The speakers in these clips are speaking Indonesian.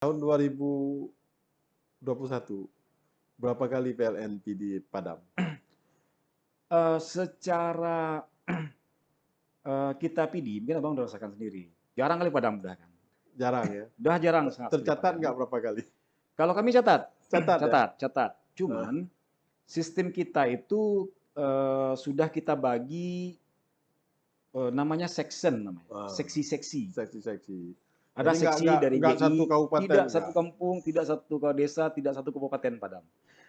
Tahun 2021, berapa kali PLN PD padam? Secara kita PD, mungkin abang udah rasakan sendiri. Jarang kali padam udah kan. Jarang ya? Udah jarang sangat sekali Tercatat padam. nggak berapa kali? Kalau kami catat, Catat ya? catat. Eh, Cuman sistem kita itu sudah kita bagi namanya section namanya, eh, seksi-seksi. Seksi-seksi. Ada Jadi seksi dari nggak satu GI, kabupaten tidak satu nggak? kampung, tidak satu desa, tidak satu kabupaten padam.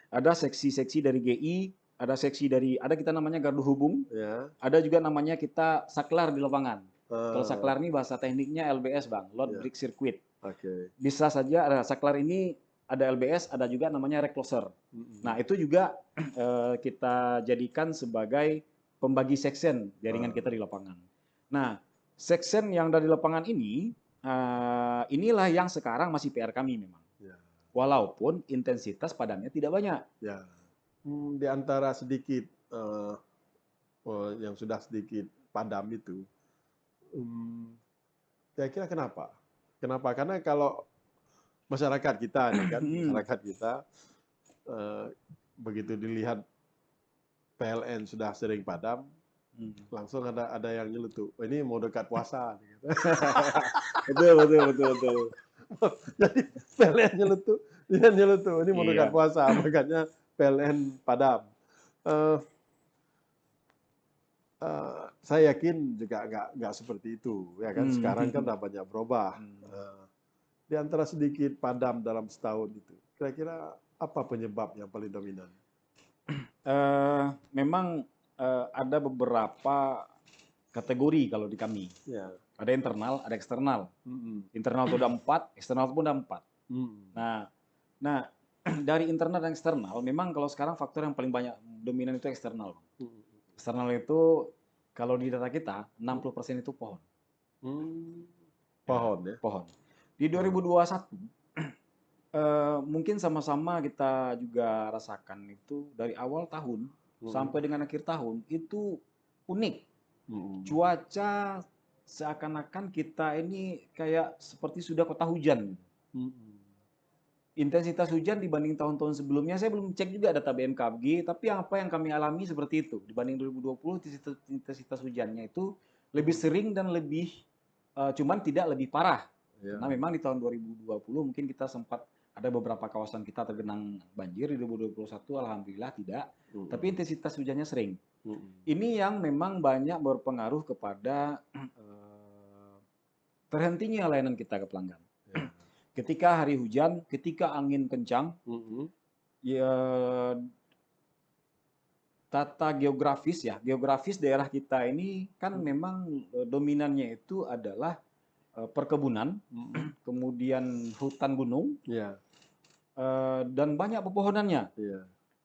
Ada seksi-seksi dari GI, ada seksi dari ada kita namanya gardu hubung, Ya. ada juga namanya kita saklar di lapangan. Kalau Eh, saklar ini bahasa tekniknya LBS bang, Load ya. Brick Circuit. Oke. Bisa saja ada saklar ini ada LBS, ada juga namanya recloser. Nah Mm-mm. itu juga kita jadikan sebagai pembagi section jaringan kita Eh, di lapangan. Nah section yang dari lapangan ini inilah yang sekarang masih PR kami memang. ya. Walaupun intensitas padamnya tidak banyak. Ya. Di antara sedikit yang sudah sedikit padam itu, hmm, kira-kira kenapa? Kenapa? Karena kalau masyarakat kita nih kan, masyarakat kita eh, begitu dilihat PLN sudah sering padam, langsung ada yang nyeletuk. Oh, ini mau dekat puasa. Gitu. Betul. Jadi PLN nyeletuk, dia nyeletuk. Ini mau dekat Iya. puasa, makanya PLN padam. Uh, saya yakin juga nggak seperti itu, ya kan? Sekarang kan udah banyak berubah. Di antara sedikit padam dalam setahun itu, kira-kira apa penyebab yang paling dominan? Memang ada beberapa kategori kalau di kami. Ya. Ada internal, ada eksternal. Mm-mm. Internal itu ada 4, eksternal pun ada 4. Mm. Nah, nah dari internal dan eksternal, memang kalau sekarang faktor yang paling banyak dominan itu eksternal. Mm. Eksternal itu kalau di data kita 60% itu pohon. Hmm. Ya, Pohon ya. pohon. Di 2021 mungkin sama-sama kita juga rasakan itu dari awal tahun Mm. sampai dengan akhir tahun itu unik. Mm. Cuaca seakan-akan kita ini kayak seperti sudah kota hujan. Mm. Intensitas hujan dibanding tahun-tahun sebelumnya, saya belum cek juga data BMKG, tapi apa yang kami alami seperti itu. Dibanding 2020, intensitas hujannya itu lebih Mm. sering dan lebih, cuman tidak lebih parah. Karena Ya. memang di tahun 2020 mungkin kita sempat ada beberapa kawasan kita tergenang banjir, di 2021 alhamdulillah tidak, tapi Mm. intensitas hujannya sering. Mm. Ini yang memang banyak berpengaruh kepada terhentinya layanan kita ke pelanggan. Ya. Ketika hari hujan, ketika angin kencang, Mm. ya tata geografis ya, geografis daerah kita ini kan memang dominannya itu adalah perkebunan, Mm. kemudian hutan gunung, Ya. dan banyak pepohonannya. Ya.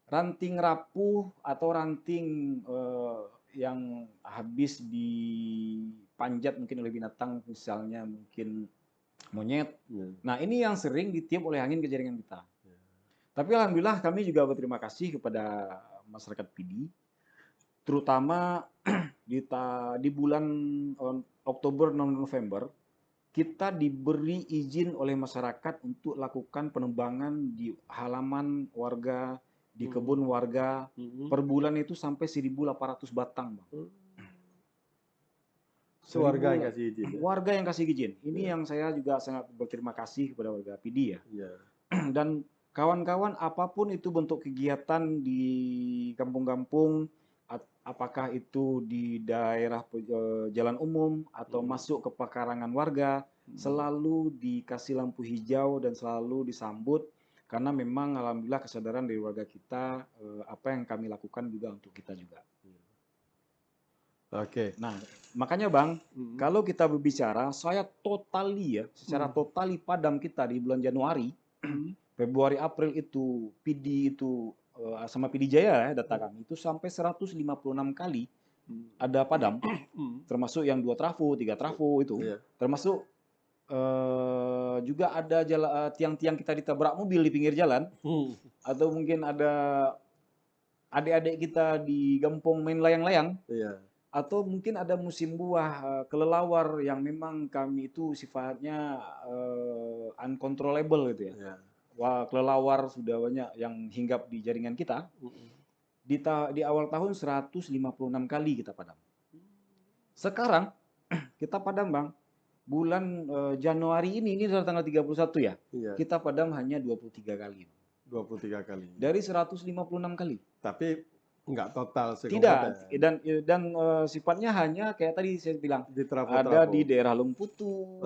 Ranting rapuh atau ranting yang habis dipanjat mungkin oleh binatang, misalnya mungkin monyet. Ya. Nah, ini yang sering ditiup oleh angin ke jaringan kita. Ya. Tapi alhamdulillah kami juga berterima kasih kepada masyarakat PD, terutama di bulan Oktober dan November, kita diberi izin oleh masyarakat untuk lakukan penebangan di halaman warga, di kebun warga, Mm. per bulan itu sampai 1.800 batang. Bang. Mm. Keluarga yang 1000 kasih izin ya. warga yang kasih izin. Ini Ya. yang saya juga sangat berterima kasih kepada warga PD ya. Ya. Dan kawan-kawan apapun itu bentuk kegiatan di kampung-kampung, apakah itu di daerah jalan umum atau Mm. masuk ke pekarangan warga, selalu dikasih lampu hijau dan selalu disambut karena memang alhamdulillah kesadaran dari warga kita apa yang kami lakukan juga untuk kita juga. Oke. Nah, makanya Bang, Mm. kalau kita berbicara, saya totali ya, secara Mm. totali padam kita di bulan Januari, Mm. Februari, April itu PD itu sama PD Jaya ya data kami itu sampai 156 kali ada padam, Mm. termasuk yang 2 trafo, 3 trafo itu, Ya. termasuk juga ada tiang-tiang kita ditabrak mobil di pinggir jalan, Mm. atau mungkin ada adik-adik kita di Gampong main layang-layang, Ya. atau mungkin ada musim buah kelelawar yang memang kami itu sifatnya uncontrollable gitu ya. Ya. Wah, kelelawar sudah banyak yang hinggap di jaringan kita. Di awal tahun 156 kali kita padam. Sekarang kita padam, Bang. Bulan Januari ini sudah tanggal 31 ya. Iya. Kita padam hanya 23 kali. 23 kali. Dari 156 kali. Tapi nggak total Tidak, sekabupaten. dan sifatnya hanya kayak tadi saya bilang, Di ada trafo-trafo. di daerah Lumputu,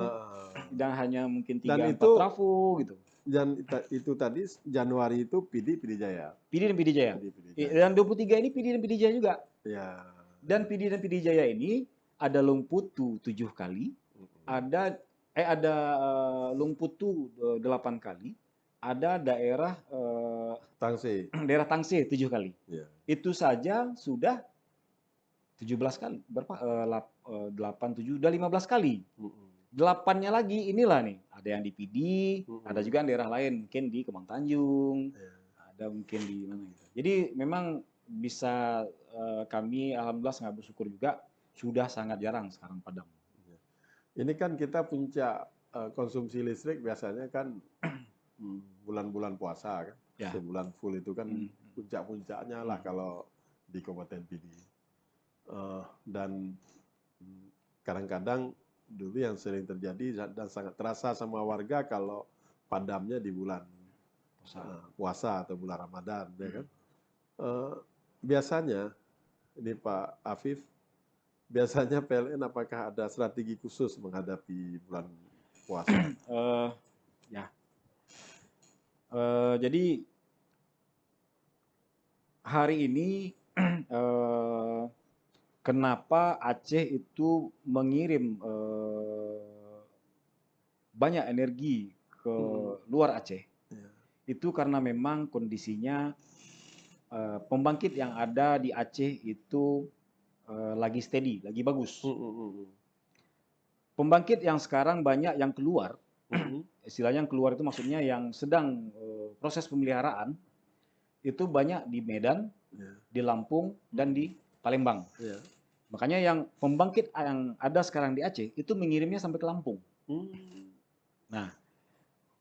dan hanya mungkin 3-4 trafo gitu. Dan itu tadi Januari itu PD Jaya. PD dan PD Jaya. Jaya. Dan 23 ini PD dan PD Jaya juga. Ya. Dan PD dan PD Jaya ini ada Lumputu 7 kali, ada Lumputu 8 kali, ada daerah Tangse. daerah Tangse 7 kali. Ya. Itu saja sudah 17 kali, berapa? 8, 7, udah 15 kali. 8-nya lagi inilah nih, ada yang di PD, ada juga yang daerah lain, mungkin di Kemang Tanjung, ada mungkin di mana gitu. Jadi memang bisa kami alhamdulillah sangat bersyukur juga, sudah sangat jarang sekarang padam. Ini kan kita puncak konsumsi listrik biasanya kan bulan-bulan puasa kan, Ya. sebulan full itu kan puncak-puncaknya lah kalau di Kabupaten PD. Dan kadang-kadang dulu yang sering terjadi dan sangat terasa sama warga kalau padamnya di bulan puasa atau bulan Ramadan, ya kan? Biasanya ini Pak Afif, biasanya PLN apakah ada strategi khusus menghadapi bulan puasa? Ya. Jadi hari ini kenapa Aceh itu mengirim banyak energi ke luar Aceh? Itu karena memang kondisinya pembangkit yang ada di Aceh itu lagi steady, lagi bagus. Pembangkit yang sekarang banyak yang keluar, istilahnya yang keluar itu maksudnya yang sedang proses pemeliharaan, itu banyak di Medan, di Lampung, dan di Palembang. Makanya yang pembangkit yang ada sekarang di Aceh itu mengirimnya sampai ke Lampung. Nah,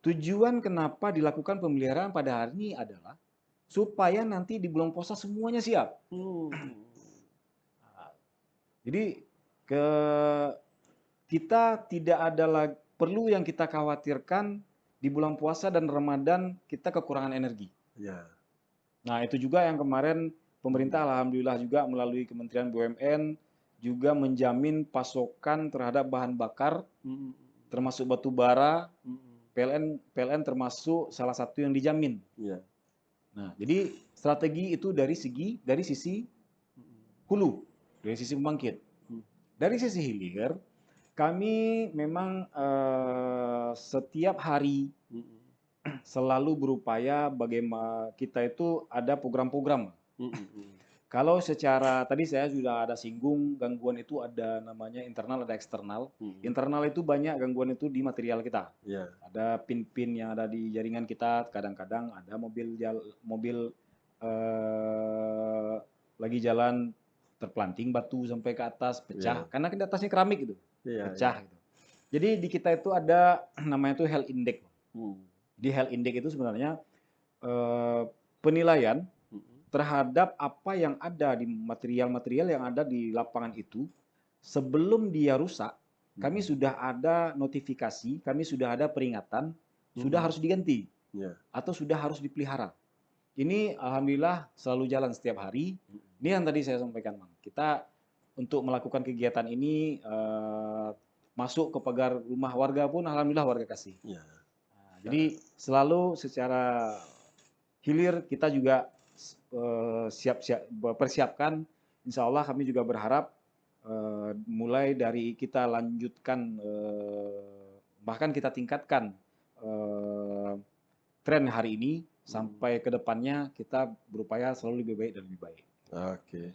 tujuan kenapa dilakukan pemeliharaan pada hari ini adalah supaya nanti di bulan puasa semuanya siap. Jadi kita tidak ada perlu yang kita khawatirkan di bulan puasa dan Ramadan kita kekurangan energi. Nah, itu juga yang kemarin pemerintah alhamdulillah juga melalui Kementerian BUMN juga menjamin pasokan terhadap bahan bakar termasuk batu bara. PLN termasuk salah satu yang dijamin. Nah, jadi strategi itu dari sisi hulu, dari sisi pembangkit. Dari sisi hilir, kami memang setiap hari selalu berupaya bagaimana kita itu ada program-program. Kalau secara tadi saya sudah ada singgung gangguan itu ada namanya internal ada eksternal. Internal itu banyak gangguan itu di material kita. Ada pin-pin yang ada di jaringan kita. Kadang-kadang ada mobil lagi jalan terpelanting batu sampai ke atas pecah. Karena di atasnya keramik itu pecah. Gitu. Jadi di kita itu ada namanya itu health index. Di health index itu sebenarnya penilaian terhadap apa yang ada di material-material yang ada di lapangan itu sebelum dia rusak, kami sudah ada notifikasi, kami sudah ada peringatan, sudah harus diganti atau sudah harus dipelihara. Ini alhamdulillah selalu jalan setiap hari. Ini yang tadi saya sampaikan, Bang. Kita untuk melakukan kegiatan ini masuk ke pagar rumah warga pun alhamdulillah warga kasih. Jadi selalu secara hilir kita juga persiapkan. Insya Allah kami juga berharap mulai dari kita lanjutkan bahkan kita tingkatkan tren hari ini sampai ke depannya kita berupaya selalu lebih baik dan lebih baik. Oke.